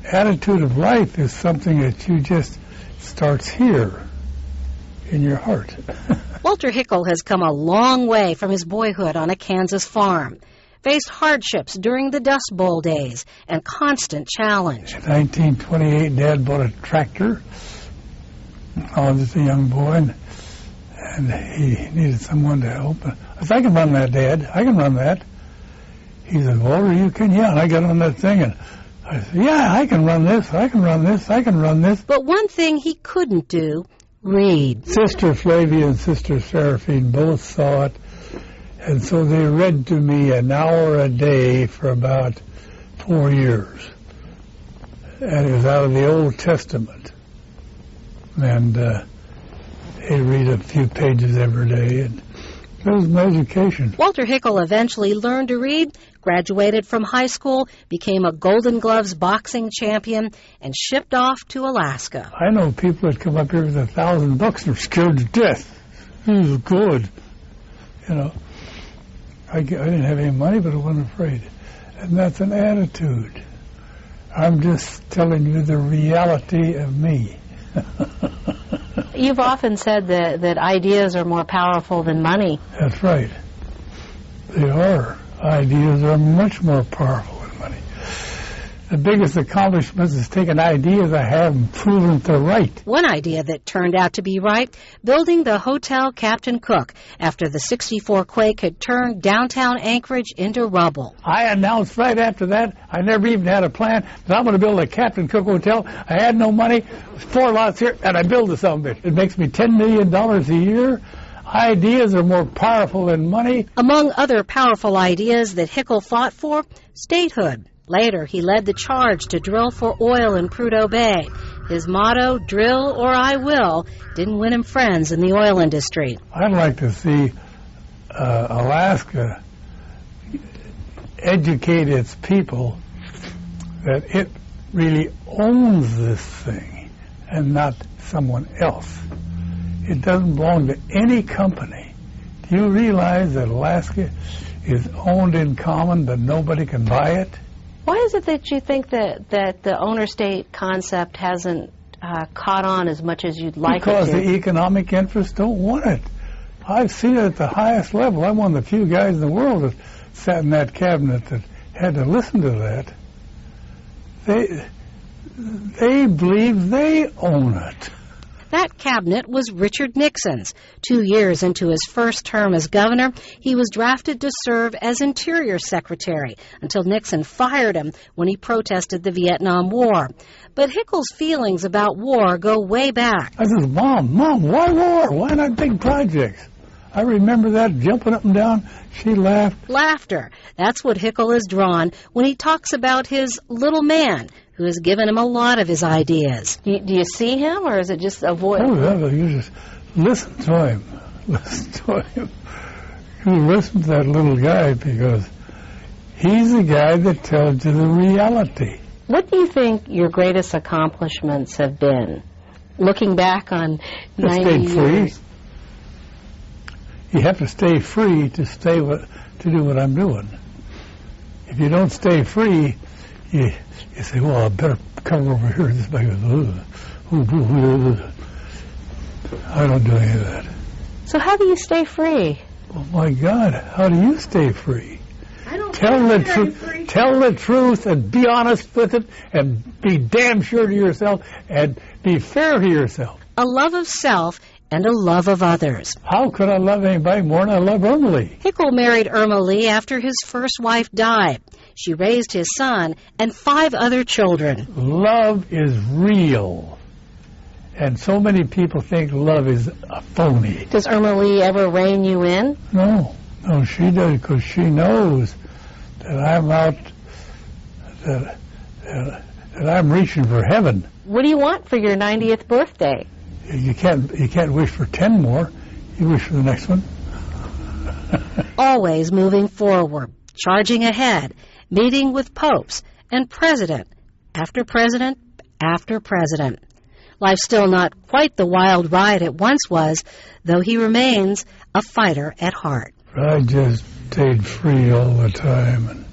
attitude of life is something that you just starts here in your heart. Walter Hickel has come a long way from his boyhood on a Kansas farm, faced hardships during the Dust Bowl days and constant challenge. In 1928, Dad bought a tractor. I was just a young boy, and he needed someone to help. I said, I can run that, Dad. I can run that. He said, Walter, you can? Yeah, and I got on that thing, and I said, yeah, I can run this, I can run this, I can run this. But one thing he couldn't do, read. Sister Flavia and Sister Seraphine both saw it, and so they read to me an hour a day for about 4 years. And it was out of the Old Testament. And they read a few pages every day, and that was my education. Walter Hickel eventually learned to read, graduated from high school, became a Golden Gloves boxing champion, and shipped off to Alaska. I know people that come up here with $1,000 and are scared to death. It was good. You know, I didn't have any money, but I wasn't afraid. And that's an attitude. I'm just telling you the reality of me. You've often said that ideas are more powerful than money. That's right. They are. Ideas are much more powerful than money. The biggest accomplishment is taking ideas I have and proving they're right. One idea that turned out to be right, building the Hotel Captain Cook after the '64 quake had turned downtown Anchorage into rubble. I announced right after that, I never even had a plan, that I'm going to build a Captain Cook Hotel. I had no money, 4 lots here, and I built a son of a bitch. It makes me $10 million a year. Ideas are more powerful than money. Among other powerful ideas that Hickel fought for, statehood. Later, he led the charge to drill for oil in Prudhoe Bay. His motto, drill or I will, didn't win him friends in the oil industry. I'd like to see Alaska educate its people that it really owns this thing and not someone else. It doesn't belong to any company. Do you realize that Alaska is owned in common, but nobody can buy it? Why is it that you think that the owner-state concept hasn't caught on as much as you'd like it to? Because the economic interests don't want it. I've seen it at the highest level. I'm one of the few guys in the world that sat in that cabinet that had to listen to that. They believe they own it. That cabinet was Richard Nixon's. 2 years into his first term as governor, he was drafted to serve as Interior Secretary until Nixon fired him when he protested the Vietnam War. But Hickel's feelings about war go way back. I said, Mom, why war? Why not big projects? I remember that, jumping up and down. She laughed. Laughter. That's what Hickel is drawn when he talks about his little man, who has given him a lot of his ideas. Do you see him, or is it just a voice? Oh, yeah, you just listen to him. Listen to him. You listen to that little guy because he's the guy that tells you the reality. What do you think your greatest accomplishments have been? Looking back on 90 years. Free. You have to stay free to do what I'm doing. If you don't stay free, you say, well, I better come over here. This guy goes, I don't do any of that. So how do you stay free? Oh, my God, how do you stay free? I don't Tell the truth and be honest with it and be damn sure to yourself and be fair to yourself. A love of self and a love of others. How could I love anybody more than I love Irma Lee? Hickel married Irma Lee after his first wife died. She raised his son and 5 other children. Love is real. And so many people think love is a phony. Does Irma Lee ever rein you in? No, she does, because she knows that I'm out, that I'm reaching for heaven. What do you want for your 90th birthday? You can't wish for 10 more. You wish for the next one. Always moving forward, charging ahead, meeting with popes and president after president after president. Life's still not quite the wild ride it once was, though he remains a fighter at heart. I just stayed free all the time.